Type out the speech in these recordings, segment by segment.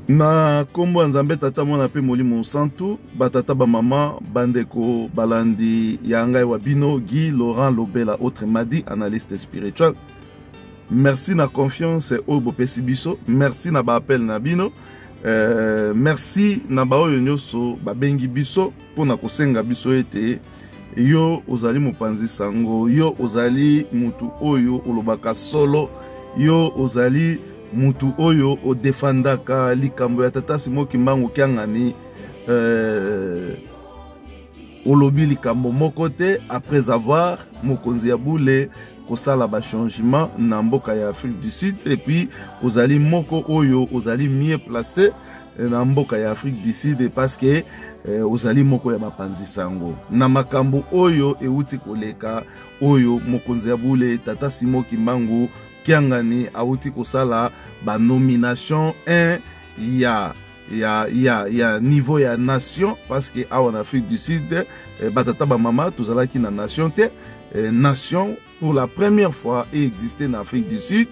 Na kombo nzambe tata mwana pe molimo santu batata ba mama bandeko balandi yanga wa bino Guy Laurent Lobela autre madi analyste spirituel. Merci na confiance au bopesi biso, merci na ba appel na bino. Merci na ba oyo nyoso ba bengi biso pona kosenga biso ete yo ozali mopanzi sango, yo ozali mutu oyo olobaka solo, yo ozali mutu oyo o defendaka likambo ya tata Simoki Mbangu Kiangani olobi likambo moko te après avoir mokonzi ya boule kosala ba changement na mboka ya Afrique du Sud et puis ozali moko oyo ozali mieux placé na mboka ya Afrique du Sud parce que ozali moko ya bapanzi sango na makambo oyo euti koleka oyo mokonzi ya boule tata Simoki Mbangu Kiangani auti kosala ba nomination 1 ya niveau ya nation parce que en Afrique du Sud batata ba mama tozala ki na nation te nation pour la première fois existé en Afrique du Sud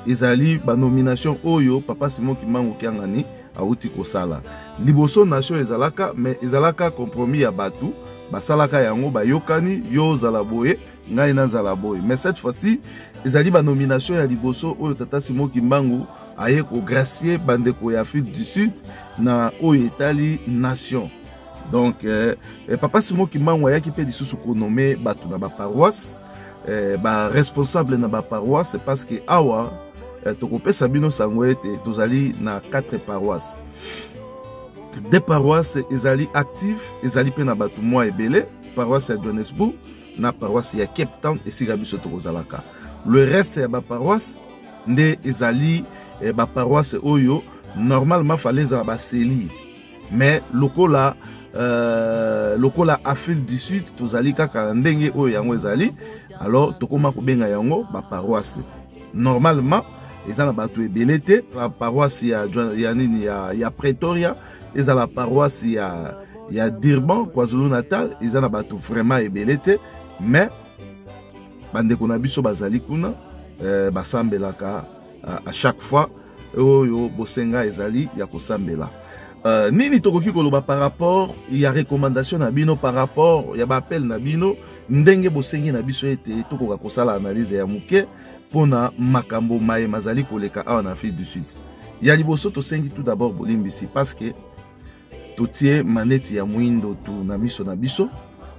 ezali ba nomination oyo papa Simoki Mbangu Kiangani auti kosala liboso nation ezalaka mais ezalaka compromis ya batu basalaka yango bayokani yo zala boye ngai na zala boye mais cette fois-ci ezali ba nomination ya liboso oyo tata Simoki Mbangu aye ko gracier bandeko ya Afrique du Sud na oyo etali nation. Donc papa Simoki Mbangu ayaki pe lisusu ko nommer batu na ba paroisse ba responsable na ba paroisse parce que awa tokopesa bino sango ete tozali na 4 paroisses. 2 paroisses ezali active ezali pe na batu mwa ebele, paroisse ya Johannesburg na paroisse ya Cape Town esika biso tokozalaka. Le reste ya ba paroisse nde ezali ba paroisse oyo normalement fallait za ba seli mais lokola Afrique du Sud tozali kaka ndenge oyo yango ezali alors tokoma kobenga yango ba paroisse. Normalement ezala batu ebele te, la paroisse ya Pretoria ezala la paroisse ya Durban KwaZulu Natal ezala batu vraiment ebele te mais bandeko na biso bazali kuna basambelaka à chaque fois oyo bosenga ezali ya kosambela. Nini tokoki koloba par rapport ya recommandation na bino par rapport ya ba appel na bino ndenge bosengi na biso ete tokoka kosala analyse ya muke pona makambo maye mazali koleka awa na Afrique du Sud. Ya liboso tosengi tout d'abord bolimbisi parce que totie maneti ya mwindo tu na miso na biso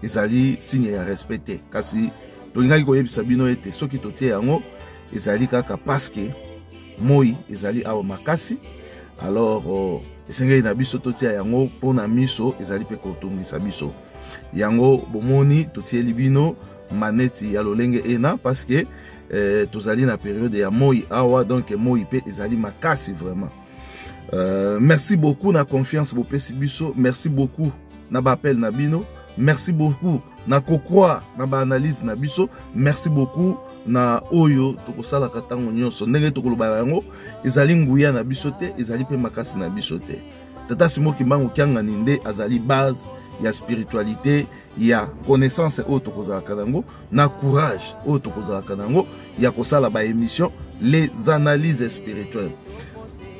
ezali signe ya respecté kasi tolingaki koyebisa bino ete soki totie yango ezali kaka parce que moi ezali awa makasi alors esengeli na biso totia yango pona miso ezali pe kotungisa biso yango bomoni totie libino maneti ya lolenge ena parce que tozali na période ya moi awa donc moi pe ezali makasi vraiment. Merci beaucoup na confiance bopesi biso, merci beaucoup na ba appel na bino, merci beaucoup na kokroire na ba analyse na biso, merci beaucoup na oyo tokosala katango nyonso ndenge tokoloba yango ezali nguya na biso te ezali pe makasi na biso te. Tata Simoki Mbangu Kiangani nde azali base ya spiritualité ya connaissance oyo tokozalaka nango na courage oyo tokozalaka nango ya kosala ba émission les analyses spirituelles.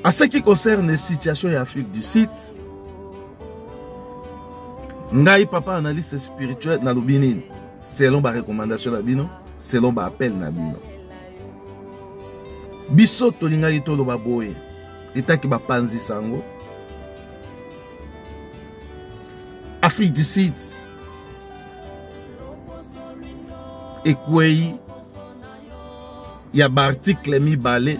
En ce qui concerne les situations en Afrique du Sud, ngai papa analyste spirituel na lobini selon ba recommandation na bino, selon ba appel na bino. Biso tolingaki toloba boye etaki ba panzi sango. Afrique du Sud ekwei ya ba article mibale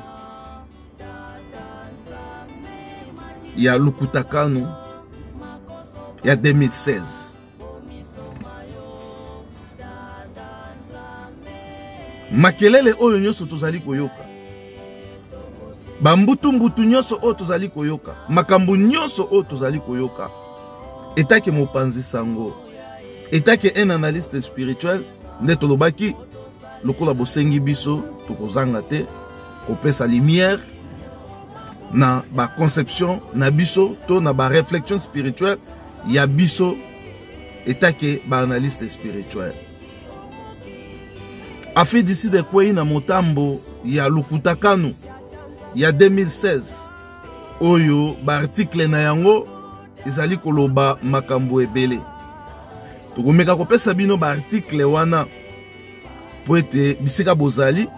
ya Lukutakano ya 2016. Makelele oyo nyoso tozali koyoka, bambutu nyoso oyo tozali koyoka, makambo nyoso oyo tozali koyoka etake mopanzi sango, etake un analyste spirituel nde tolobaki lokola bosengi biso tokozanga te kopesa lumière na ba conception na biso to na ba réflexion spirituelle ya biso etake ba analyste spirituel. Afi d'ici de kwei na motambo ya Lukutakano ya 2016 oyo ba article na yango ezali koloba makambo ebele. Tokomeka kopesa bino ba article wana po ete bisika bozali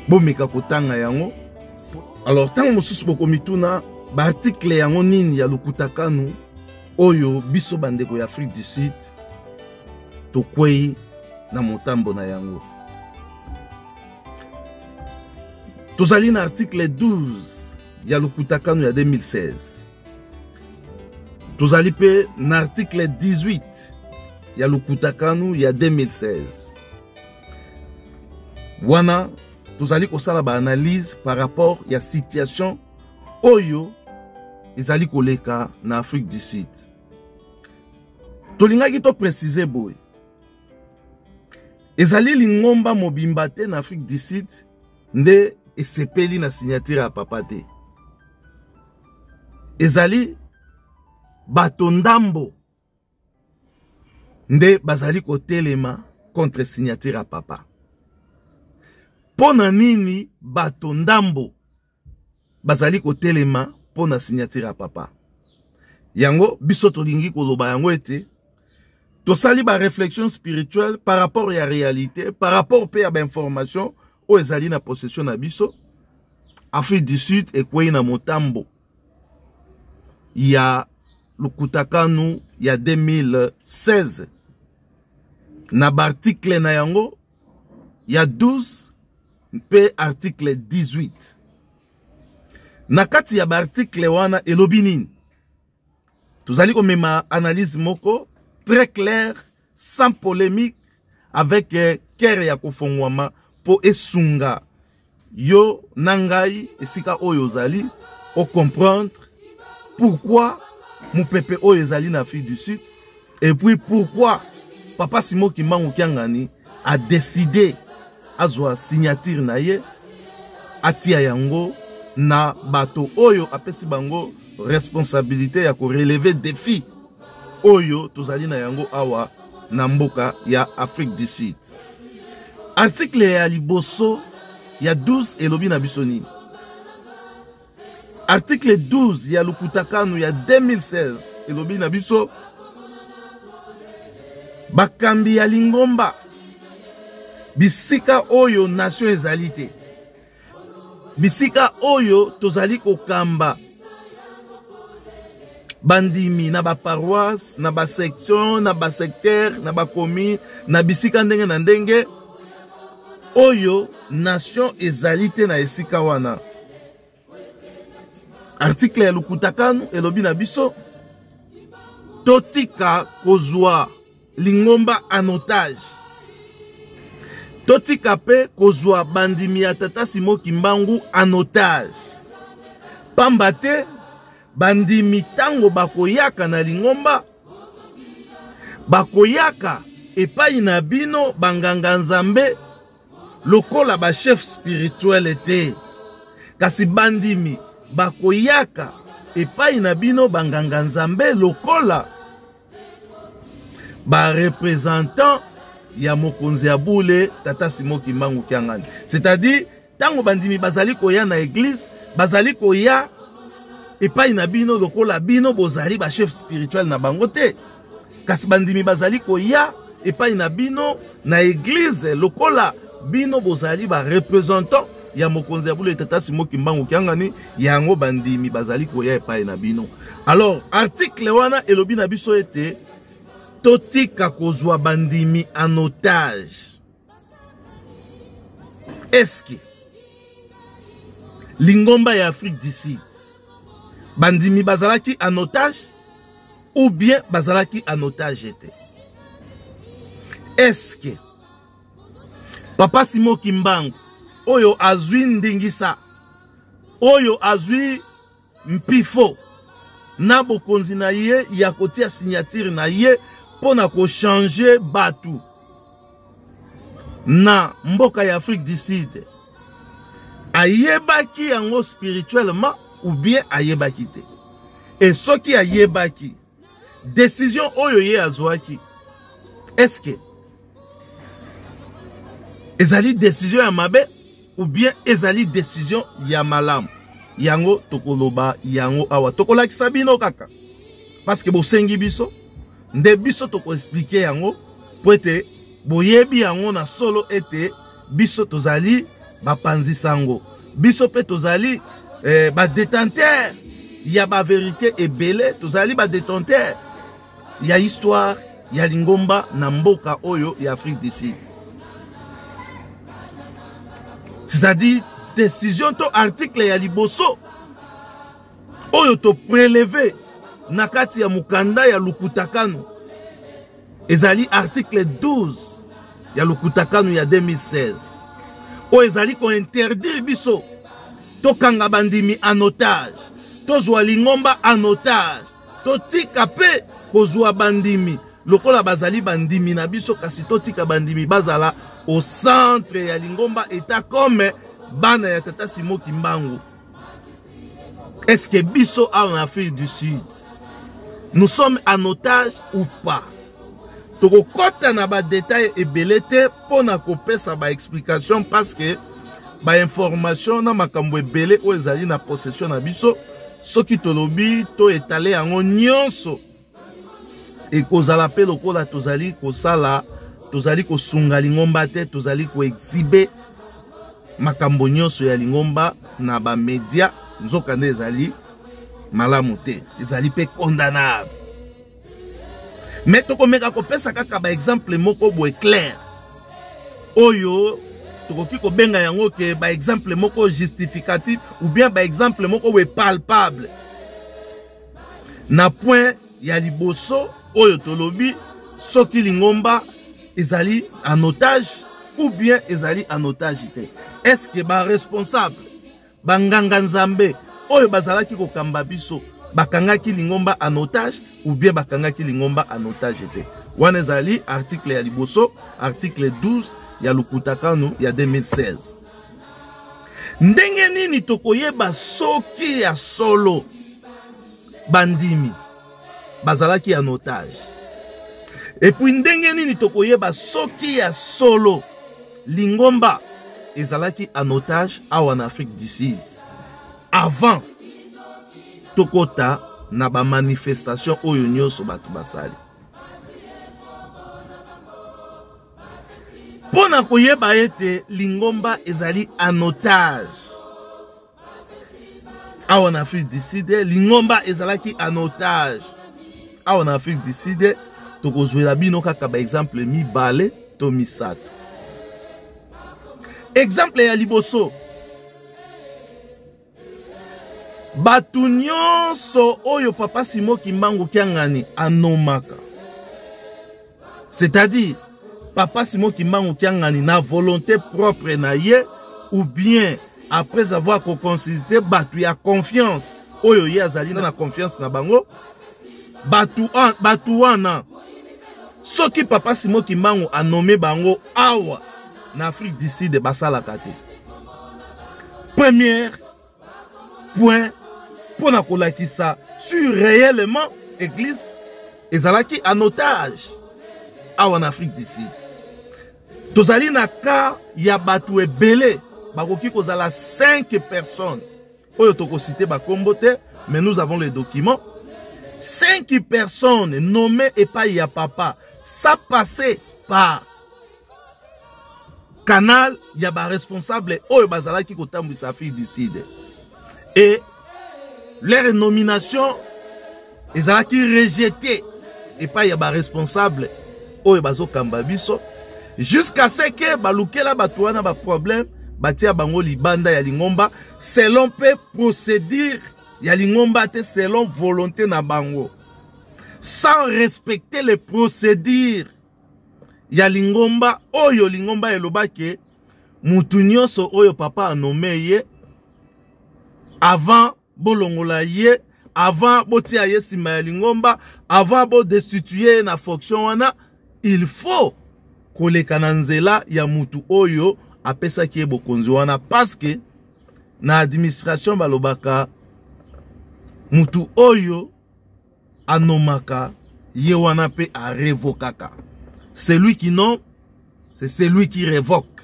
bomeka kotanga yango. Alors tango mosusu bokomituna ba article yango nini ya Lukutakanu oyo biso bandeko ya Afrique du Sud tokwei na motambo na yango. Tozali na article 12 ya Lukutakanu ya 2016. Tozali pe na article 18 ya Lukutakanu ya 2016. Wana tozali kosala ba analyse par rapport ya situation oyo ezali koleka na Afrique du Sud. Tolingaki to préciser boy. Ezali lingomba mobimba te na Afrique du Sud nde esepeli na signature ya papa te. Ezali bato ndambo nde bazali kotelema contre signature ya papa. Pona nini bato ndambo bazali kotelema pona signature ya papa? Yango biso tolingi koloba yango ete tosali ba réflexion spirituelle par rapport à la réalité, par rapport pe à ba information o ezali na possession na biso. Afrique du Sud ekwei na motambo ya Lukutakanu ya 2016. Na ba article na yango ya 12 pe article 18. Na kati ya ba article wana elobi nini? Tozali komema analyse moko très clair, sans polémique, avec kere ya kofongwama po esunga yo nangai esika oyo zali o comprendre pourquoi mon peuple oyo zali na Afrique du Sud et puis pourquoi Papa Simon Kimbangu Kiangani a décidé azwa signature na ye atia yango na bato oyo apesi bango responsabilité ya ko relever défi oyo tozali na yango awa na mboka ya Afrique du Sud. Article ya liboso ya 12 elobi na biso nini? Article 12 ya Lukutakanu ya 2016 elobi na biso bakambi ya lingomba bisika oyo nation ezali te, bisika oyo tozali kokamba bandimi na ba paroisse, na ba section, na ba secteur, na ba commune, na bisika ndenge na ndenge oyo nation ezalite na esika wana. Article ya Lukutakanu elobi na biso totika kozwa lingomba en otage, totika pe kozwa bandimi ya Tata Simon Kimbangu en otage. Pamba te bandimi tango bakoyaka na lingomba bakoyaka epai na bino banganga nzambe lokola ba chef spirituel te, kasi bandimi bakoyaka epai na bino banganga nzambe lokola ba représentant ya mokonzi ya bule Tata Simon Kimbangu Kiangani. C'est-à-dire tango bandimi bazali koya na église bazali koya epai na bino lokola bino bozali ba chef spirituel na bango te, kasi bandimi bazali koya epai na bino na église lokola bino bozali ba représentant ya mokonzi ya bule Tata Simon Kimbangu Kiangani, yango bandimi bazali koya epai na bino. Alors article wana elobi na biso ete totika kozwa bandimi en otage. Eske lingomba ya Afrique du Sud bandimi bazalaki en otage ou bien bazalaki en otage ete? Eske Papa Simon Kimbangu oyo azwi ndingisa, oyo azwi mpifo na bokonzi na ye ya kotia signature na ye pona ko changer batu na mboka ya Afrique du Sud, ayebaki yango spirituellement ou bien ayebaki te? Et soki ayebaki, décision oyo ye azwaki, est-ce que ezali décision ya mabe ou bien ezali décision ya malamu? yango tokoloba yango awa tokolakisa bino kaka parce que bosengi biso nde biso toko expliquer yango po ete boyebi yango na solo ete biso tozali bapanzi sango biso pe tozali ba détenteur ya ba vérité ebele tozali ba détenteur ya histoire ya lingomba na mboka oyo ya Afrique du Sud. C'est-à-dire décision to article ya liboso oyo to prélevé na kati ya mukanda ya Lukutakano ezali article 12 ya Lukutakano ya 2016 oyo ezali ko interdire biso to kanga bandimi en otage to zwa lingomba en otage to tika pe kozwa bandimi lokola bazali bandimi na biso kasi to tika bandimi bazala au centre ya lingomba état comme bana ya tata Simon Kimbangu. Est-ce que biso en Afrique du Sud nous sommes en otage ou pas? Toko kota na ba détail ebelete pona kopesa ba explication parce que ba information na makambo ebele o ezali na possession na biso soki tolobi to étaler yango nyonso et kozala pe lokola tozali kosala tozali kosunga lingomba te tozali ko exhiber makambo nyonso ya lingomba na ba media nzokande ezali malamu te ezali pe condamnable. Mais toko meka kopesa kaka ba exemple moko boye clair oyo tokoki ko benga yango ke ba exemple moko justificatif ou bien ba exemple moko we palpable na point ya liboso oyo tolobi soki lingomba ezali en otage ou bien ezali en otage te. Est-ce que ba responsable banganga nzambe oyo bazalaki ko kamba biso bakangaki lingomba en otage ou bien bakangaki lingomba en otage te? Wana ezali article ya liboso article 12 ya Lukutakano ya 2016. Ndenge nini tokoyeba soki ya solo bandimi bazalaki en otage? Et puis ndenge nini tokoyeba soki ya solo lingomba ezalaki en otage awa en Afrique du Sud avant tokota na ba manifestation oyo nyonso batu basali? Pona koyeba ete lingomba ezali en otage awa en Afrique du Sud, lingomba ezalaki en otage awa en Afrique du Sud, tokozwela bino kaka ba exemple mibale to misato. Exemple ya liboso, batu nyonso oyo papa Simon Kimbangu Kiangani anomaka, c'est-à-dire papa Simon Kimbangu Kiangani na volonté propre na ye ou bien après avoir consulté batu ya confiance oyo ye azali na confiance na bango batu wana soki papa Simon Kimbangu a nommé bango awa na Afrique du Sud basalaka te. Premier point pour na kolakisa sur réellement église ezalaki en otage awa en Afrique du Sud. Tozali na ka ya batu ebele bakoki kozala 5 personnes oyo toko cité ba kombo te, mais nous avons les documents. 5 personnes nommées et pas ya papa, ça passait par canal ya ba responsable oyo bazalaki kotambwisa Afrique du Sud. Et leur nomination ezalaki rejeté et pas ya ba responsable oyo bazokamba biso jusqu'à ce que balukela batu wana ba problème batia bango libanda ya lingomba selon pe procédure ya lingomba te selon volonté na bango sans respecter les procédures ya lingomba oyo lingomba elobake mutu nyonso oyo papa a nommé ye avant bolongola ye avant botia ye sima ya lingomba avant bo destituer na fonction wana il faut koleka na nzela ya mutu oyo apesa ki bokonzi wana parce que na administration balobaka mutu oyo anomaka ye wana pe a révokaka. Celui qui nomme, c'est celui qui révoque.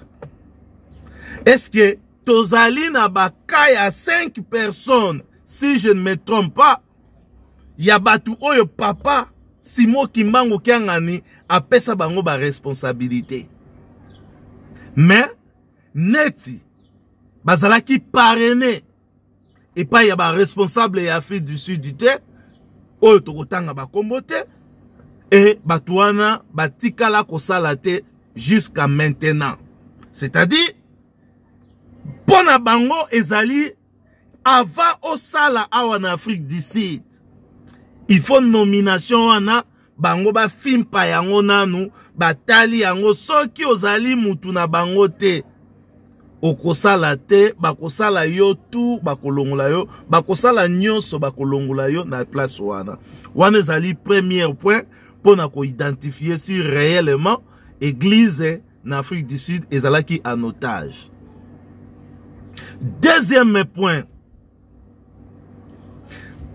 Est-ce que tozali na baka ya 5 personnes, si je ne me trompe pas, ya batu oyo papa Simon Kimbangu Kiangani apesa bango ba responsabilité. Mais neti bazalaki parrainé et pas ya ba responsable ya Afrique du Sud du te oyo tokotanga ba kombote et batuana batikala kosala te jusqu'à maintenant. C'est-à-dire pona bango ezali avant osala awa na Afrique du Sud. Il faut nomination wana bango ba fimpa yango nanu batali yango soki ozali mutu na bango te okosala te bakosala yo tu bakolongola yo bakosala nyonso bakolongola yo na place wana. Wana ezali premier point pona ko identifier si réellement église en Afrique du Sud ezalaki en otage. Deuxième point,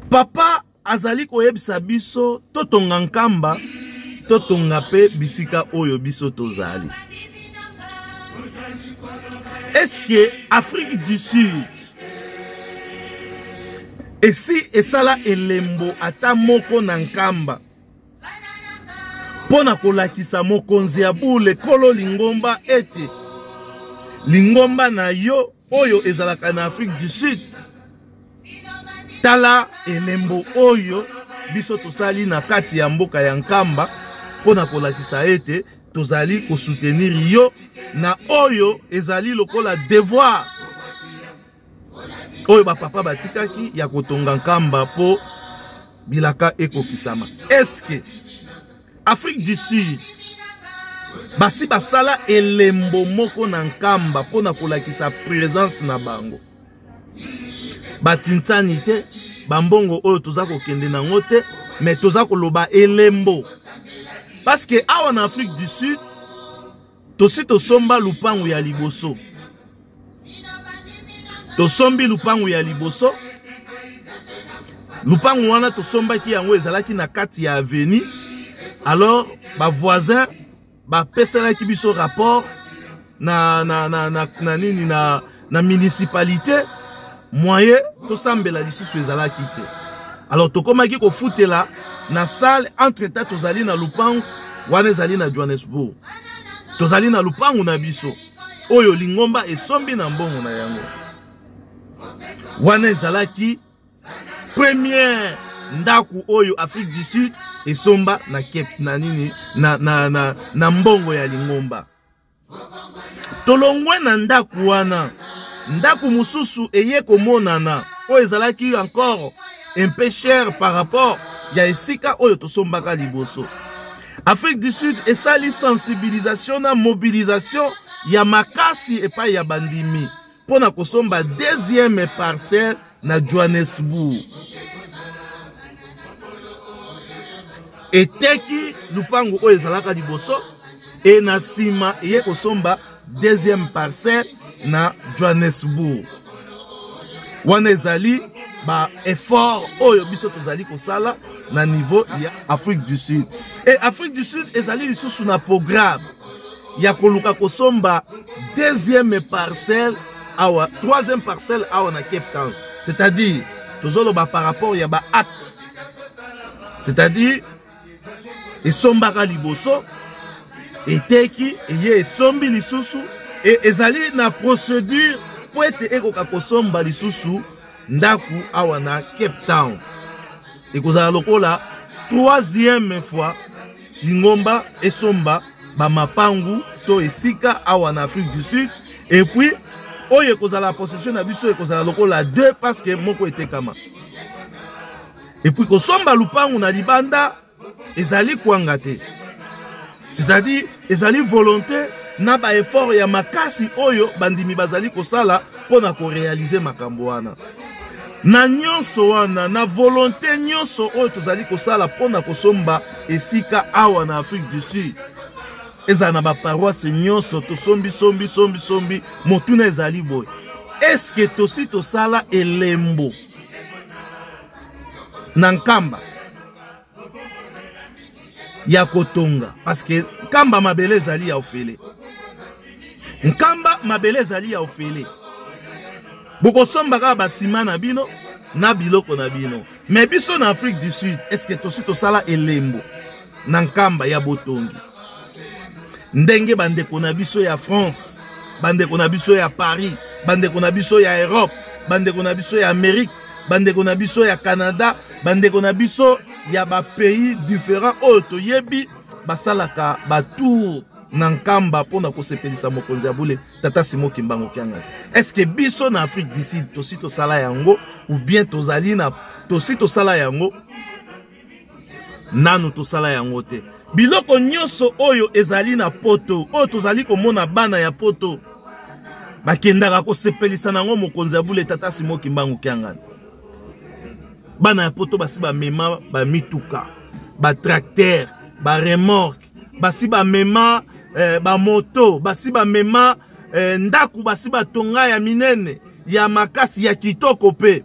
papa azali koyebisa biso totonga nkamba totonga pe bisika oyo biso tozali. Est-ce que Afrique du Sud esi esala elembo ata moko na nkamba pona kolakisa mokonzi ya bule kolo lingomba ete lingomba na yo oyo ezalaka na Afrique du Sud tala elembo oyo biso tosali na kati ya mboka ya nkamba pona kolakisa ete tozali ko soutenir yo na oyo ezali lokola devoir oyo ba papa batikaki ya kotonga nkamba po bilaka ekokisama. Est-ce que Afrique du Sud basi basala elembo moko na nkamba pona kolakisa présence na bango batintani te bambongo oyo toza kokende nango te mais toza koloba elembo parce que awa na Afrique du Sud tosi tosomba lupangu ya liboso tosombi lupangu ya liboso lupangu wana tosombaki yango ezalaki na kati ya avenue. Alors ba voisin ba peselaki biso rapport na municipalité moyen to sambela lisusu ezalaki te. Alors tokomaki ko futela na salle entre temps tozali na lupangu wana ezali na Johannesburg. Tozali na lupangu na biso oyo lingomba esombi na mbongo na yango. Wana ezalaki première ndaku oyo Afrique du Sud esomba na Cape na nini na mbongo ya lingomba. Tolongwe na ndaku wana ndaku mususu eye komonana oyo ezalaki encore un peu cher par rapport ya esika oyo tosombaka liboso. Afrique du Sud esali sensibilisation na mobilisation ya makasi epai ya bandimi pona kosomba deuxième parcelle na Johannesburg. Eteki lupango oyo ezalaka liboso e na sima eye kosomba deuxième parcelle na Johannesburg. Wana ezali ba effort oyo biso tozali kosala na niveau ya Afrique du Sud. Et Afrique du Sud ezali lisusu na programme ya koluka kosomba deuxième parcelle awa troisième parcelle awa na Cape Town. C'est-à-dire tozoloba par rapport ya ba acte. C'est-à-dire esombaka liboso eteki eye esombi lisusu et ezali na procédure po ete ekoka kosomba lisusu ndaku awa na Cape Town. Ekozala lokola troisième fois lingomba esomba ba mapangu to esika awa na Afrique du Sud. Et puis oyo ekozala possession na biso ekozala lokola deux parce que moko etekama. Et puis kosomba lupangu na libanda ezali kwangate. C'est-à-dire ezali volonté na ba effort ya makasi oyo bandimi bazali kosala pona ko réaliser makambo wana. Na nyonso wana na volonté nyonso oyo tozali kosala pona kosomba esika awa na Afrique du Sud. Eza na ba paroisse nyonso to sombi motuna ezali boy. Est-ce que tosi tosala elembo na nkamba ya kotonga parce que nkamba mabele ezali ya ofele. Nkamba mabele ezali ya ofele. bokosomba kaka basima na bino na biloko na bino. Mais biso na Afrique du Sud, est-ce que tosi tosala elembo na nkamba ya botongi? Ndenge bandeko na biso ya France, bandeko na biso ya Paris, bandeko na biso ya Europe, bandeko na biso ya Amérique, bandeko na biso ya Canada, bandeko na biso ya ba pays différents oyo toyebi basalaka batour na nkamba pona kosepelisa mokonzi ya bule Tata Simon Kimbangu Kyangani. Est-ce que biso na Afrique du Sud tosi tosala yango ou bien tozali na tosi tosala yango nanu tosala yango te? Biloko nyonso oyo ezali na poto oyo tozali komona bana ya poto bakendaka kosepelisa nango mokonzi ya bule Tata Simon Kimbangu Kyangani. Bana ya poto basi ba mema ba mituka, ba tracteur, ba remorque, basi ba mema ba moto, basi ba mema ndaku, basi ba tonga ya minene ya makasi ya kitoko pe.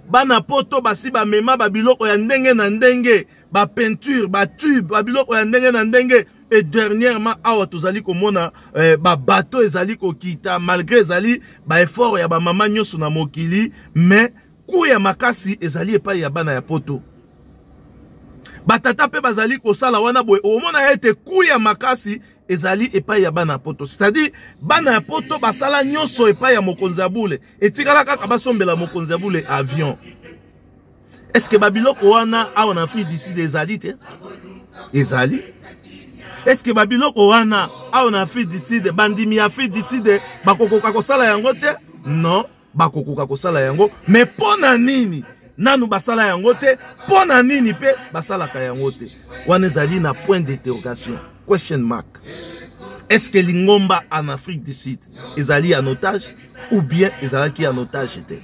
Bana poto basi ba mema ba biloko ya ndenge na ndenge, ba peinture, ba tube, ba biloko ya ndenge na ndenge. Et dernièrement awa tozali komona ba bateau ezali kokita malgré ezali ba effort ya ba mama nyoso na mokili, mais kuya makasi ezali epai ya bana ya poto. Batata pe bazali kosala wana boye omona ete kuya makasi ezali epai ya bana ya poto. C'est-à-dire bana ya poto basala nyonso epai ya mokonzi ya bule etikala kaka basombela mokonzi ya bule avion. Est-ce que babiloko wana awa na Afrique d'ici ezali te? Ezali. Est-ce que babiloko wana awa na Afrique d'ici bandimi ya Afrique d'ici bakokoka kosala yango te? Non. Bakokoka kosala yango, mais pona nini nanu basala yango te, pona nini pe basala ka yango te? Wana ezali na point d'interrogation, question mark. Est-ce que Lingomba en Afrique du Sud ezali en otage ou bien ezalaki en otage te?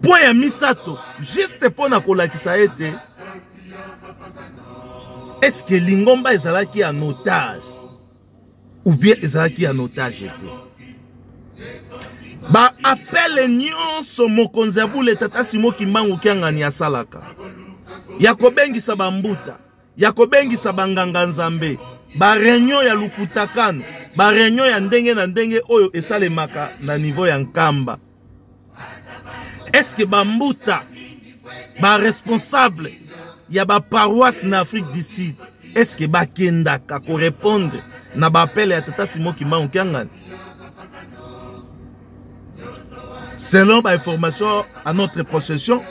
Point ya misato, juste pona kolakisa ete est-ce que Lingomba ezalaki en otage ou bien ezalaki en otage te? Ba appel nyonso mokonzi ya bule Tata Simon Kimbangu Kyangani asalaka ya kobengisa bambuta, ya kobengisa banganga nzambe, ba réunion ya lukutakano, ba réunion ya ndenge na ndenge oyo esalemaka na niveau ya nkamba. Est-ce que bambuta ba responsable ya ba paroisse na Afrique du Sud est-ce que bakendaka ko répondre na ba appel ya Tata Simon Kimbangu Kyangani? Selon ma information à notre possession,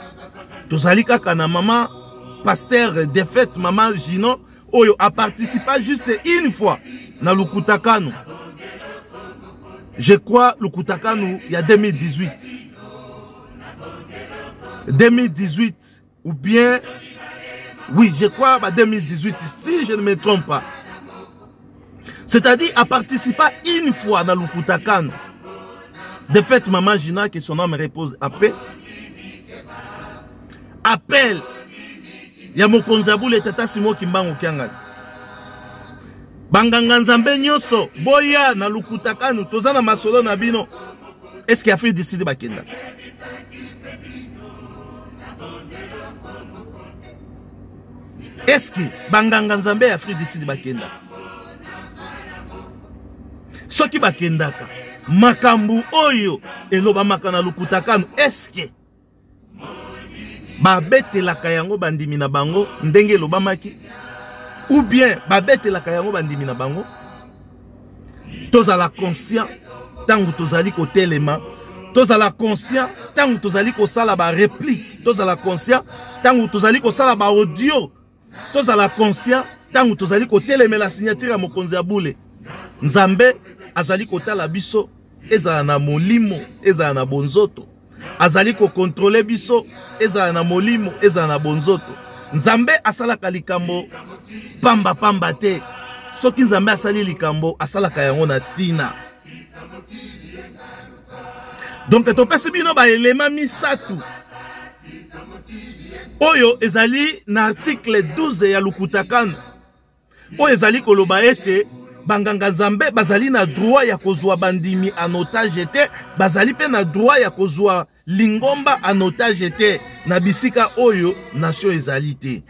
tozali kaka na maman pasteur de fête maman Gino oyo a participé juste une fois na Lukutakano. Je crois Lukutakano il y a 2018. 2018 ou bien oui, je crois 2018 si je ne me trompe pas. C'est-à-dire a participé une fois na Lukutakano. De fait, maman Gina, que son âme repose à paix. Appel. Ya mokonzi ya bule Tata Simon Kimbangu Kyangani. Banganga nzambe nyonso boya na Lukutakano tozana masolo na bino. Est-ce qu'il y a fait décider bakenda? Est-ce que banganga nzambe ya fait décider bakenda? Soki bakendaka makambu oyo eloba makana Lukutakano eske babetelaka yango bandimi na bango ndenge elobamaki ou bien babetelaka yango bandimi na bango? Tozala conscient tangu tozali kotelema, tozala conscient tangu tozali kosala ba réplique, tozala conscient tangu tozali kosala ba audio, tozala conscient tangu tozali kotelemela signature ya mokonzi ya bule. Nzambe azali kotala biso ezala na molimo ezala na bonzoto, azali ko contrôler biso ezala na molimo ezala na bonzoto. Nzambe asalaka likambo pamba pamba te, soki Nzambe asali likambo asalaka yango na tina. Donc topesi bino ba elema misatu oyo ezali na article 12 ya Lukutakano oyo ezali koloba ete banganga nzambe bazali na droit ya kozwa bandimi en otage te, bazali pe na droit ya kozwa Lingomba en otage te na bisika oyo nation ezali te.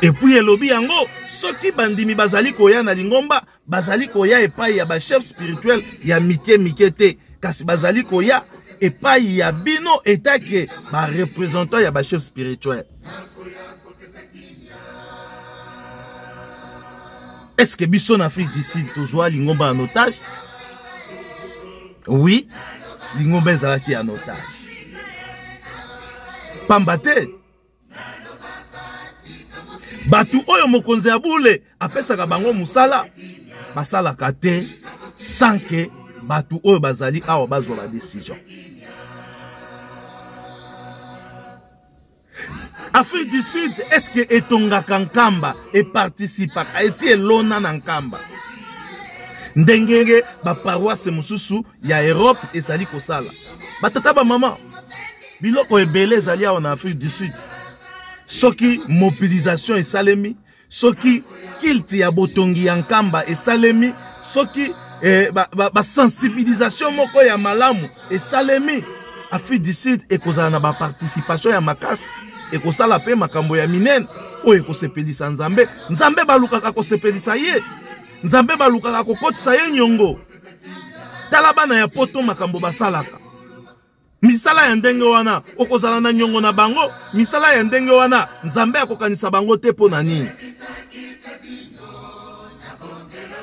Et puis elobi yango soki bandimi bazali koya na Lingomba bazali koya epai ya ba chef spirituel ya mike mike te, kasi bazali koya epai ya bino etake ba représentant ya ba chef spirituel. Est-ce que biso en Afrique du Sud tozwa lingomba en otage? Oui, lingomba ezalaki en otage. Pambate batu oyo mokonzi ya bule apesaka bango musala basalaka te sans que batu oyo bazali awa bazwa la décision. Afrique du Sud, est-ce que etongaka nkamba et participaka esi elona na nkamba? Ndengenge ba paroisse mususu ya Europe ezali kosala. Batata ba mama biloko ebele ezali awa na Afrique du Sud. Soki mobilisation esalemi, soki kilti ya botongi ya nkamba esalemi, soki sensibilisation moko ya malamu esalemi, Afrique du Sud ekozala na ba participation ya makasi, ekosala pe makambo ya minene oyo ekosepelisa Nzambe. Nzambe balukaka kosepelisa ye, Nzambe balukaka kokotisa ye nyongo. Tala bana ya poto makambo basalaka. Misala ya ndenge wana okozala na nyongo na bango, misala ya ndenge wana Nzambe akokanisa bango te po na nini?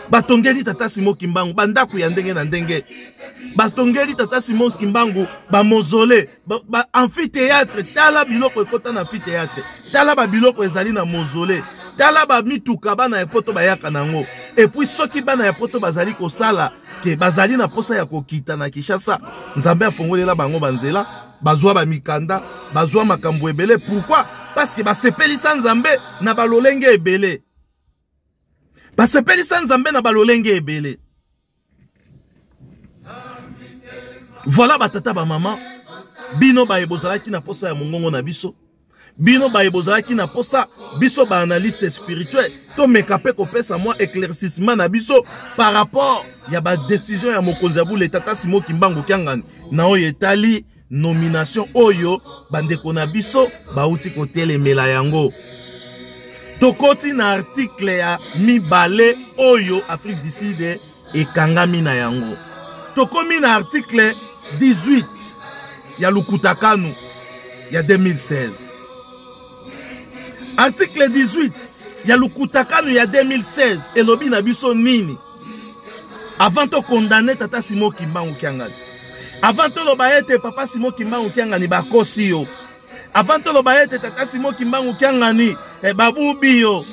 Batongeli Tata Simon Kimbangu bandaku ya ndenge na ndenge. Batongeli Tata Simon Kimbangu ba mausolée, ba amphithéâtre, tala biloko ekota na amphithéâtre. Tala ba biloko ezali na mausolée. Tala ba mituka bana ya poto bayaka nango. Et puis soki bana ya poto bazali kosala ke bazali na posa ya kokita na Kinshasa, Nzambe afongolela bango banzela, bazwa ba mikanda, bazwa makambo ebele. Pourquoi? Parce que basepelisa Nzambe na balolenge ebele. Basepelisa Nzambe na balolenge ebele. Voilà batata ba mama, bino ba ebozalaki na posa ya mongongo na biso. Bino ba ebozalaki na posa biso ba analyste spirituel to mekape kopesa moi éclaircissement na biso par rapport ya ba décision ya mokonzi ya bule Tata Simon Kimbangu Kiangani na oyo etali nomination oyo bandeko na biso bauti kotelemela yango. Tokoti na article ya mibale oyo Afrique du Sud ekangami na yango. Tokomi na article 18 ya Lukutakanu ya 2016. Article 18 ya Lukutakanu ya 2016 elobi na biso nini? Avant de condamner Tata Simon Kimbangu Kiangani, avant de lobaete Papa Simon Kimbangu Kiangani bakosi yo, avant de lobaete Tata Simon Kimbangu Kiangani babubi yo,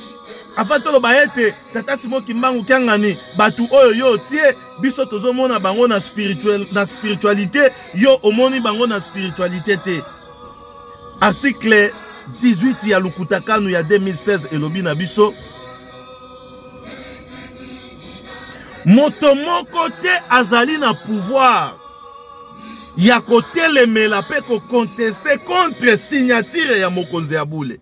avant de lobaete Tata Simon Kimbangu Kiangani batu oyo yo tie biso tozomona bango na spiritualité, yo omoni bango na spiritualité te. Article 18 ya Lukutakanu ya 2016 elobi na biso moto moko te azali na pouvoir ya kotelemela pe ko contester contre signature ya mokonzi ya bule.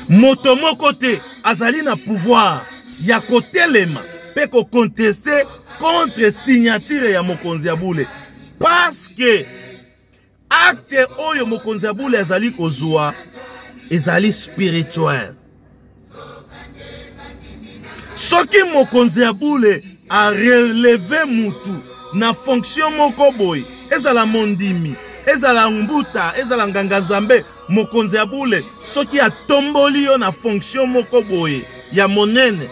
Moto moko te azali na pouvoir ya kotelema pe ko contester contre signature ya mokonzi ya bule, parce que acte oyo mokonzi ya bule azali kozwa ezali spirituel. Soki mokonzi ya bule a relevé mutu na fonction moko boy, ezala mondimi, ezala mbuta, ezala nganga Nzambe, mokonzi ya bule soki atomboli yo na fonction moko boy ya monene,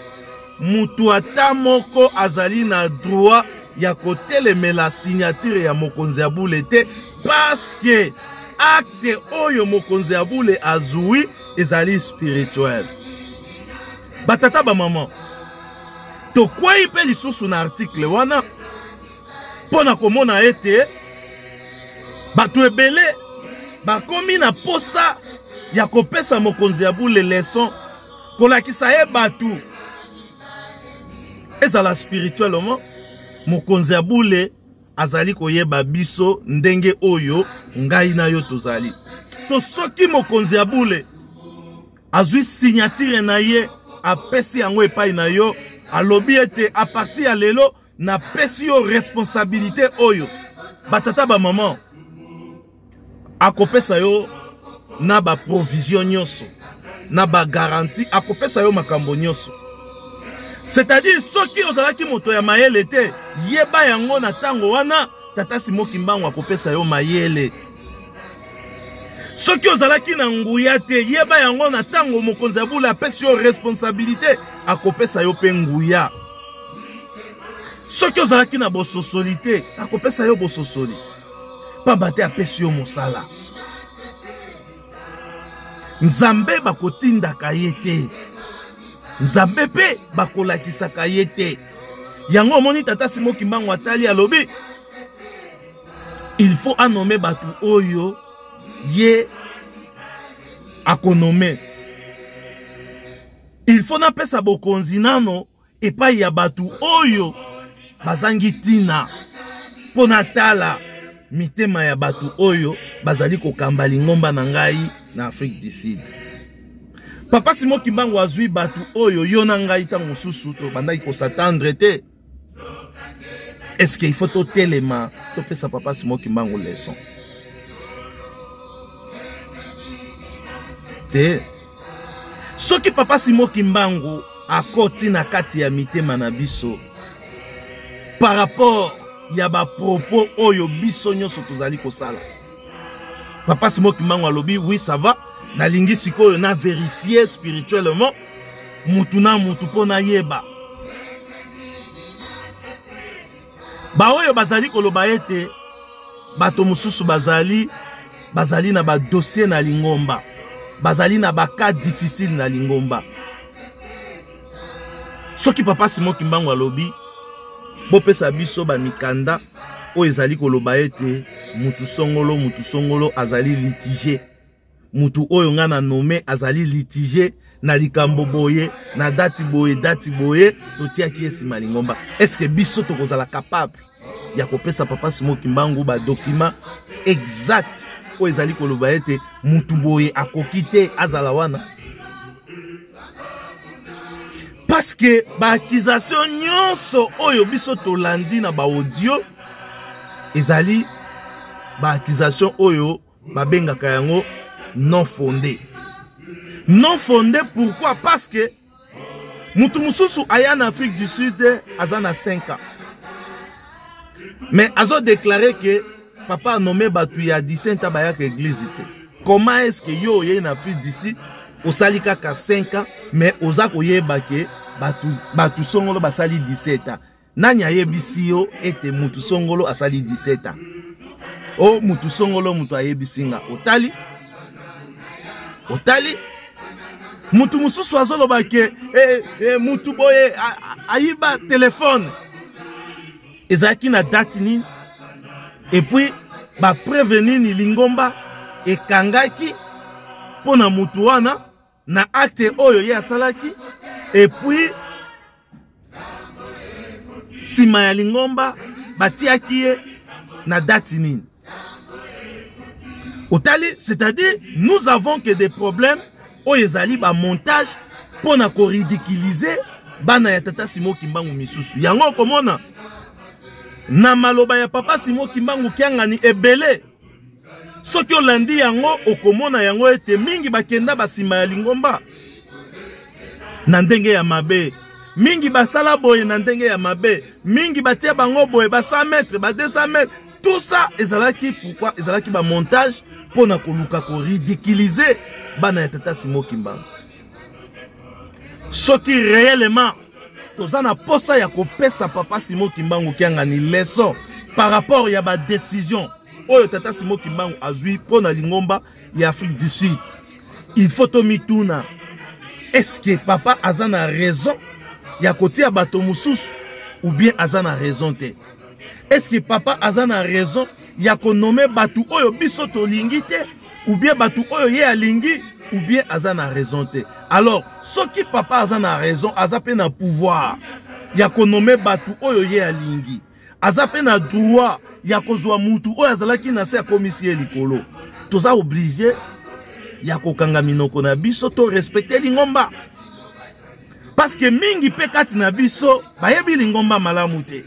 mutu ata moko azali na droit ya kotelemela signature ya mokonzi ya bule te, parce que acte oyo mokonzi ya bule azui ezali spirituel. Batata ba maman, to kwa ipe lisusu na article wana pona komona ete batu ebele bakomi na posa ya kopesa mokonzi ya bule leçon kolakisa ye batu ezala spirituellement mokonzi ya bule azali koyeba biso ndenge oyo ngai na yo tozali. To soki mokonzi ya bule azui signature na ye apesi yango epai na yo, alobi ete a partir ya lelo na pesi yo responsabilité oyo, batata ba maman akopesa yo na ba provision nyonso, na ba garantie, akopesa yo makambo nyonso. C'est-à-dire soki ozalaki moto ya mayele te yeba yango na tango wana tata Simon Kimbangu akopesa yo mayele. Soki ozalaki na nguya te yeba yango na tango mokonzi ya bula apesi yo responsabilité akopesa yo pe nguya. Soki ozalaki na bososoli te akopesa yo bososoli. Pamba te apesi yo mosala. Nzambe bakotindaka ye te. Nzambe pe bakolakisaka ye te. Yango omoni tata Simon Kimbangu atali alobi il faut anommer batu oyo ye akonome. Il faut na pesa bokonzi nano epai ya batu oyo bazangi tina pona tala mitema ya batu oyo bazali kokamba lingomba na ngai na Afrique du Sud. Papa Simon Kimbangu azui batu oyo yo na ngai tango mosusu to bandaki ko s'attendre te. Est-ce qu'il faut to telema to pesa Papa Simon Kimbangu leçon? Te. Soki Papa Simon Kimbangu akoti na kati ya mitema na biso par rapport ya ba propos oyo biso nyonso tozali kosala. Papa Simon Kimbangu alobi oui ça va na lingi sikoyo na vérifier spirituellement mutu na mutu pona yeba. Ba oyo bazali koloba ete bato mususu bazali na ba dossier na lingomba. Bazali na ba cas difficile na lingomba. Soki Papa Simon Kimbangu alobi bopesa biso ba mikanda o ezali koloba ete mutu songolo azali litigé. Mutu oyo ngana nome azali litigé na likambo boye na dati boye totiaki esima lingomba. Est-ce que biso tokozala capable ya kopesa Papa Simon Kimbangu ba document exact o ezali koloba ete mutu boye akokite azala wana? Parce que ba accusation nyonso oyo biso tolandi na ba audio ezali ba accusation oyo babengaka yango non fondé. Non fondé pourquoi? Parce que mutu mususu aya en Afrique du Sud azana 5 ans. Mais azo déclaré que papa a nommé batu ya 17 ans bayaka église. Comment est-ce que yo en Afrique du Sud osali kaka 5 ans mais oza koyeba ke batu songolo basali 17 ans? Nani ayebisi yo ete mutu songolo asali 17 ans? O mutu songolo mutu ayebisinga otali mutu mususu azoloba ke mutu boye ayiba téléphone ezaki na date nini et puis ba prévenir ni lingomba ekangaki pona mutu wana na acte oyo ye asalaki et puis sima ya lingomba batiaki ye na date nini otali. C'est-à-dire nous avons que des problèmes oyo ezali ba montage pona ko ridiculiser bana ya tata Simon Kimbangu misusu. Yango komona na maloba ya Papa Simon Kimbangu kiangani ebele. Soki olandi yango okomona yango ete mingi bakenda basima ya lingomba na ndenge ya mabe, mingi basala boye na ndenge ya mabe, mingi batia bango boye ba 100 mètres, ba 200 mètres. Tout ça ezalaki pourquoi? Ezalaki ba montage pona koluka ko ridiculiser bana ya tata Simon Kimbangu. Soki réellement tozana posa ya kopesa Papa Simon Kimbangu kiangani leçon par rapport ya ba décision oyo tata Simon Kimbangu azui pona lingomba ya Afrique du Sud, il faut to mituna. Est-ce que papa azana raison ya kotia bato mususu ou bien azana raison te? Est-ce que papa azana raison ya konome batu oyo biso tolingi te ou bien batu oyo ye alingi ou bien azana raison te? Alors soki papa azana raison azape na pouvoir ya konome batu oyo ye alingi, azape na droit ya kozwa mutu oyo azalaki na se ya komisi likolo, toza obligé ya kokanga minoko na biso to respecter lingomba. Parce que mingi pe kati na biso bayebi lingomba malamu te.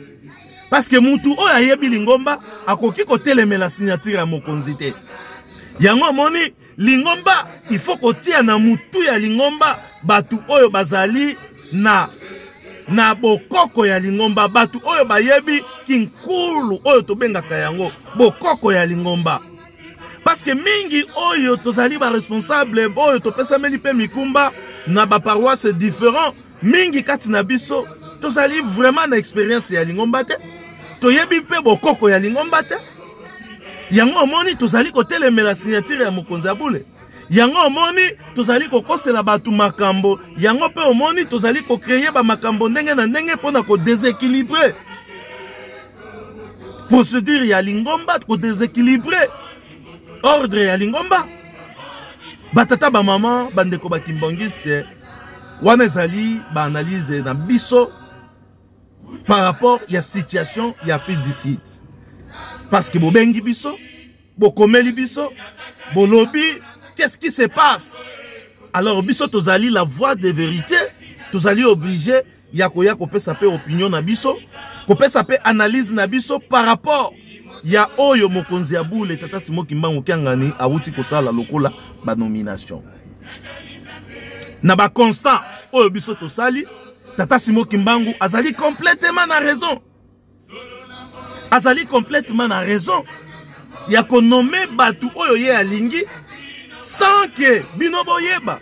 Parce que mutu oyo ayebi lingomba akoki kotelemela signature ya mokonzi te. Yango moni lingomba il faut kotia na mutu ya lingomba batu oyo bazali na na bokoko ya lingomba batu oyo bayebi kinkulu oyo tobengaka yango bokoko ya lingomba. Parce que mingi oyo tozali ba responsable oyo topesameli pe mikumba na ba paroisse différent mingi kati na biso tozali vraiment na expérience ya lingomba te toyebi pe bokoko ya lingomba te yango omoni tozali kotelemela signature ya mokonzi ya bule yango omoni tozali kokosela batu makambo yango pe omoni tozali kokreye ba makambo ndenge na ndenge pona ko déséquilibrer procédure ya lingomba ko déséquilibrer ordre ya lingomba batata ba mama bandeko ba kimbangiste wana ezali ba analyse na biso par rapport ya situation ya fils d'ici parce que bobengi biso bokomeli biso bolobi qu'est-ce qui se passe alors biso tozali la voix de vérité tozali obligé ya koya kopesa pe opinion na biso kopesa pe analyse na biso par rapport ya oyo mokonzi ya bule tata Simon Kimbangu kiangani awuti kosala lokola ba nomination na ba constant oyo biso tosali tata Simon Kimbangu azali complètement na raison azali complètement na raison ya ko nommer batu oyo ye alingi sans que bino boyeba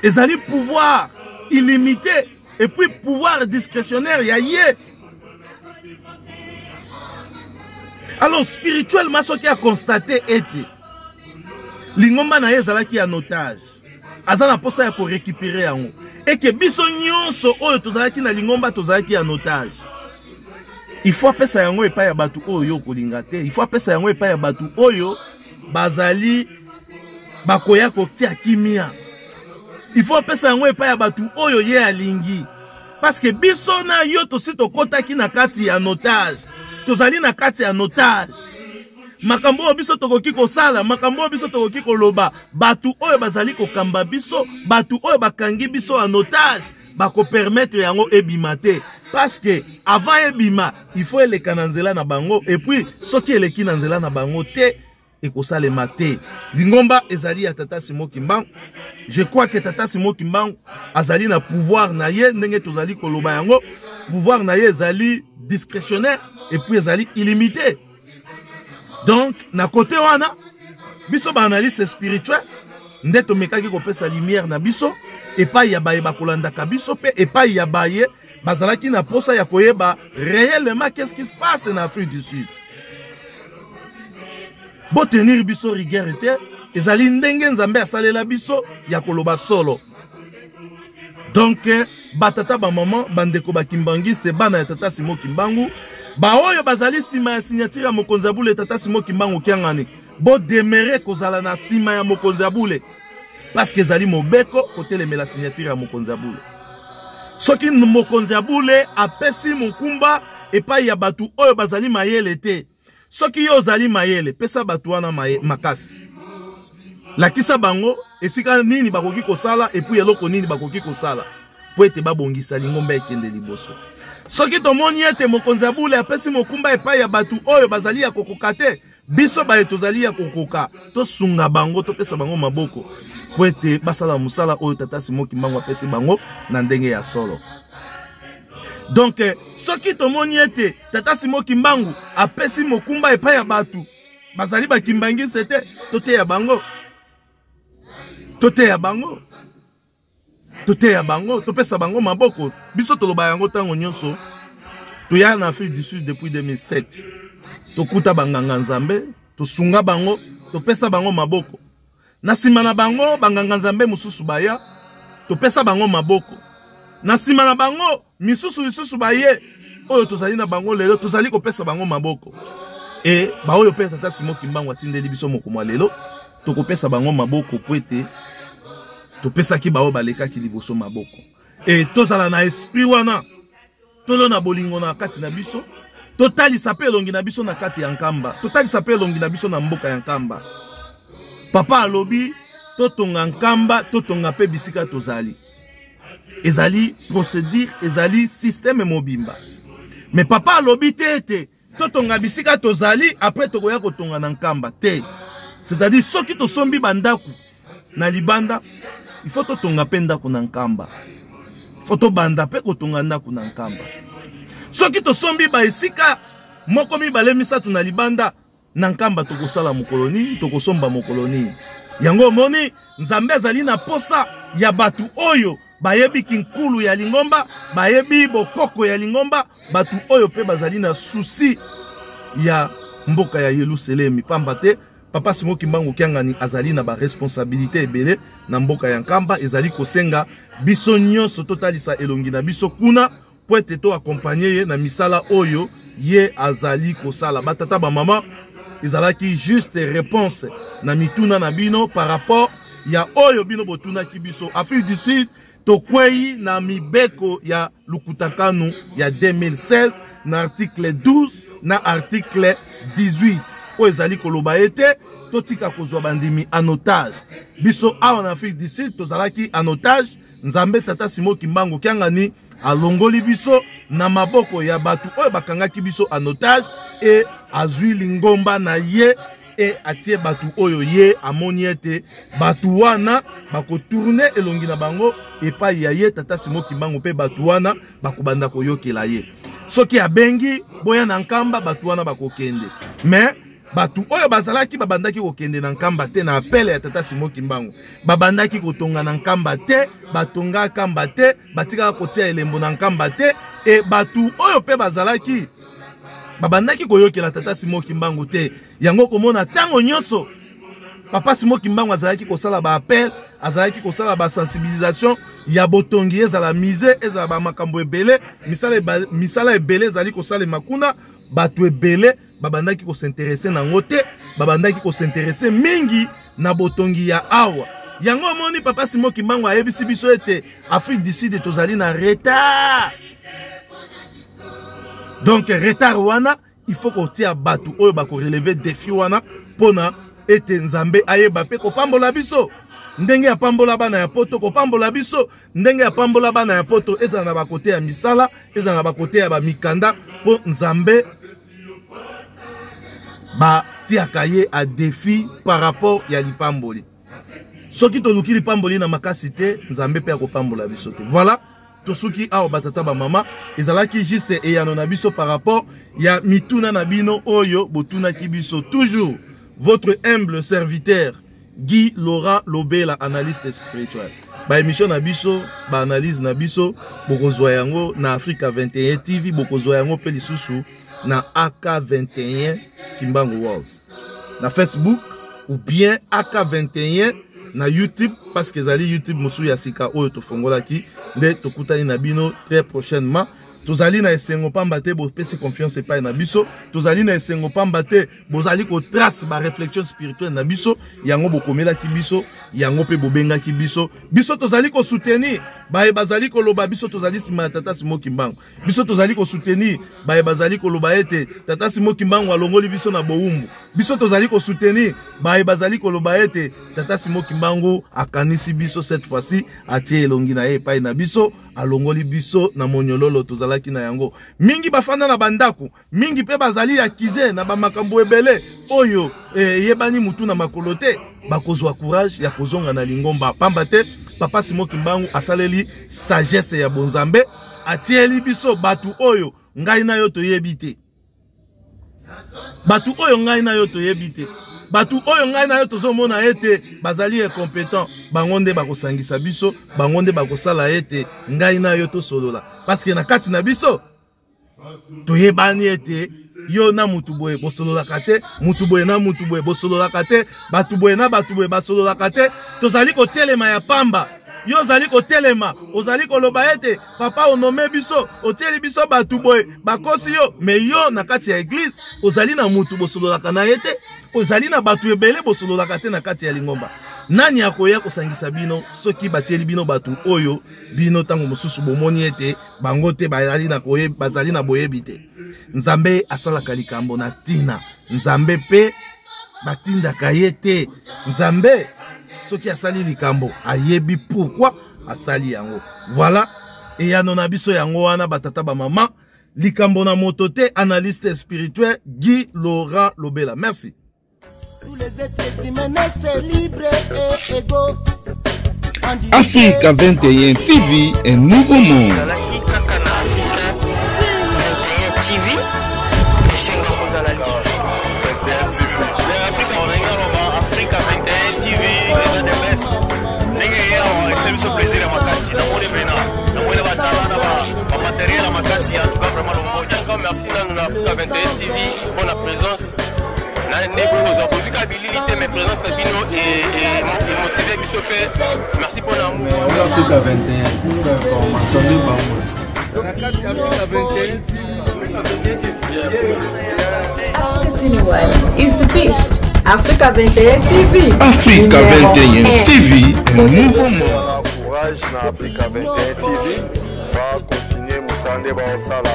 ezali pouvoir illimité et puis pouvoir discrétionnaire ya ye. Alors spirituellement ce qui a constaté était lingomba na ye ezalaki en otage azana posa ya ko récupérer yango et que biso nyonso oyo tozalaki na lingomba tozalaki en otage. Il faut apesa yango epa ya batu oyo kolinga te, il faut apesa yango epa ya batu oyo bazali bakoya kotia kimia, il faut apesa yango epa ya batu oyo ye alingi parce que biso na yo tosi tokotaki na kati ya otage tozali na kati ya otage makambo oyo biso tokoki kosala makambo oyo biso tokoki koloba batu oyo bazali kokamba biso batu oyo bakangi biso en otage bako permettre yango ebima te parce que avant ebima il faut eleka na nzela na bango et puis soki eleki na nzela na bango te ekosalema te. Lingomba ezali ya tata Simon Kimbangu. Je crois que tata Simon Kimbangu azali na pouvoir na ye ndenge tozali koloba yango pouvoir na ye ezali discrétionnaire et puis ezali illimité. Donc na côté wana biso ba analyse spirituel nde tomekaki kopesa lumière na biso epai ya baye bakolandaka biso pe epai ya baye bazalaki na posa ya koyeba réellement qu'est-ce qui se passe en Afrique du Sud. Bo tenir biso rigueur te ezali ndenge nzambe asalela biso ya koloba solo. Donc batata ba maman bandeko ba kimbangiste bana ya tata Simon Kimbangu ba oyo bazali sima ya signature ya mokonzi ya bule tata Simon Kimbangu kiangani bo demere kozala na sima ya mokonzi ya bule parce que ezali mobeko kotelemela la signature ya mokonzi ya bule. Soki mokonzi ya bule apesi mokumba epai ya batu oyo bazali mayele te. Soki yo zali mayele pesa batu wana makasi lakisa bango esika nini bakoki kosala epuis eloko nini bakoki kosala po ete babongisa lingomba ekende liboso. Soki tomoni ete mokonzi ya bule apesi mokumba epai ya batu oyo bazali ya kokoka te biso baye tozali ya kokoka tosunga bango topesa bango maboko po ete basala musala oyo tata Simon Kimbangu apesi bango na ndenge ya solo. Donc soki tomoni ete tata Simon Kimbangu apesi mokumba epai ya batu bazali bakimbangise te toteya bango toteya bango topesa bango maboko biso toloba yango tango nyonso toya na Afrique du Sud depuis 2007 tokuta banganga nzambe tosunga bango topesa bango maboko na sima na bango banganga nzambe mususu baya topesa bango maboko na sima na bango misusu baye oyo tozali na bango lelo tozali kopesa bango maboko e ba oyo pe tata Simon Kimbangu atindeli biso mokomwa lelo tokopesa bango maboko po ete topesaki bao balekaki liboso maboko e tozala na esprit wana tolo na bolingo na kati na biso totalisa pe elongi na biso na kati ya nkamba totalisa pe elongi na biso na mboka ya nkamba. Papa alobi totonga nkamba totonga pe bisika tozali ezali procédure ezali système mobimba mais papa alobi te totonga bisika tozali après tokoya kotonga na nkamba te, c'est-à-dire soki tosombi bandaku na libanda il faut totonga pe ndako na nkamba, Foto banda pe kotonga ndako na nkamba. Soki to sombi ba esika moko mibale misatu na libanda na nkamba tokosala mokoloni, tokosomba mokoloni. Yango moni Nzambe azali na posa ya batu oyo bayebi kinkulu ya lingomba, bayebi bokoko ya lingomba, batu oyo pe bazali na susi ya mboka ya Yerusalemi. Pamba te Papa Simon Kimbangu Kiangani azali na ba responsabilité ebele na mboka ya nkamba, ezali kosenga biso nyonso totalisa elongi na biso kuna po ete to accompagner ye na misala oyo ye azali kosala. Batata ba mama ezalaki juste réponse na mituna na bino par rapport ya oyo bino botuna ki biso. Afrique du Sud tokwei na mibeko ya lukutakanu ya 2016 na article 12 na article 18 o ezali koloba ete totika kozwa bandimi en otage. Biso awa na Afrique du Sud tozalaki en otage. Nzambe Tata Simon Kimbangu Kiangani alongoli biso na maboko ya batu oyo bakangaki biso en otage e azwi lingomba na ye e atie batu oyo ye amoni ete batu wana bakotourne elongi na bango epai ya ye Tata Simon Kimbangu pe batu wana bakobanda koyokela ye. Soki abengi boya na nkamba batu wana bakokende. Mais batu oyo bazalaki babandaki kokende na nkamba te na apele ya Tata Simon Kimbangu. Babandaki kotonga na nkamba te, batonga nkamba te, batika kotia elembo na nkamba te e batu oyo pe bazalaki babandaki koyokela Tata Simon Kimbangu te. Yango komona tango nyonso Papa Simon Kimbangu azalaki kosala ba appel, azalaki kosala ba sensibilisation ya botongi ezala mise, ezala ba makambo ebele, misala ebele ezali kosala makuna, batu ebele babandaki ko s'intéresser na ngote, babandaki ko s'intéresser mingi na botongi ya awa. Yango moni Papa Simon Kimbangu ayebisi biso ete Afrique du Sud tozali na retard. Donc retard wana il faut qu'on tia batu oyo bako relever défi wana pona ete Nzambe ayeba pe ko pambola biso. Ndenge ya pambola bana ya poto ko pambola biso, ndenge ya pambola bana ya poto ezala na bakote ya misala, ezala na bakote ya ba mikanda po Nzambe ba tiaka ye a défi par rapport ya lipamboli. Soki to luki lipamboli na makasi te, Nzambe pe ko pambola biso te. Voilà. Tosuki awa batata ba mama ezalaki juste eyano na biso par rapport ya mituna na bino oyo botuna ki biso. Toujours votre humble serviteur Guy Laurent Lobela, analyste spirituel. Ba émission na biso, ba analyse na biso bokozwa yango na Africa 21 TV, bokozwa yango pe lisusu na AK21 Kimbangu World. Na Facebook ou bien AK21 na YouTube, parce que zali YouTube musu ya sika oyo to fongola ki de to kutani na bino très prochainement. Tozali na esengo pambate bo pesi confiance pa na biso, tozali na esengo pambate bozali ko trace ba réflexion spirituelle na biso, yango bokomela ki biso, yango pe bobenga ki biso. Biso tozali ko soutenir ba bazali ko loba biso tozali sima Tata Simon Kimbangu. Biso tozali ko soutenir ba bazali ko loba ete Tata Simon Kimbangu alongoli biso na boumbu. Biso tozali ko soutenir ba bazali ko loba ete Tata Simon Kimbangu akanisi biso cette fois-ci atie elongi na ye pa na biso, alongoli biso na monyololo tozalaki na yango. Mingi bafanda na bandako, mingi pe bazali akize na ba makambo ebele oyo yebani mutu na makolote, bakozwa courage ya kozonga na lingomba. Pamba te Papa Simon Kimbangu asaleli sagesse ya bonzambe, atieli biso batu oyo ngai na yo toyebite. Batu oyo ngai na yo toyebite. Batu oyo ngai na yo tozomona ete bazali incompétent, bangonde bakosangisa biso, bangonde bakosala ete ngai na yo tosolola. Parce que na kati na biso toyebani ete yo na mutu boye bosolola kate, mutu boye na mutu boye bosolola kate, batu boye na batu boye basolola kate. Tozali ko telema ya pamba. Yo zali ko telema, ozali ko loba ete papa onome biso, oteli biso batu boye, bakosi yo, mais yo na kati ya église, ozali na mutu bosolola kana ete, ozali na batu ebele bosolola kate na kati ya lingomba. Nani akoya kosangisa bino soki batieli bino batu oyo bino tango mosusu bomoni ete bango te bazali na koye bazali na boyebi te. Nzambe asalaka likambo na tina, Nzambe pe batindaka ye te. Nzambe soki asali likambo ayebi pourquoi asali yango. Voilà, et ya nona biso yango wana batata ba mama, likambo na moto te, analyste spirituel Guy Laurent Lobela. Merci. Tous les êtres humains naissent libres et égaux. Africa 21 TV, un nouveau monde. Merci à Africa 21 TV pour la présence. Mes présences merci pour l'amour. Africa 21 pour information Africa 21 is the best. Africa 21 TV. Africa 21 TV, un nouveau monde. Courage dans Africa 21 TV. Va continuer Moussande Baosala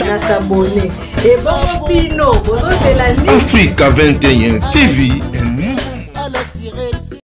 Nasabone. Et bon pino, Africa 21 TV.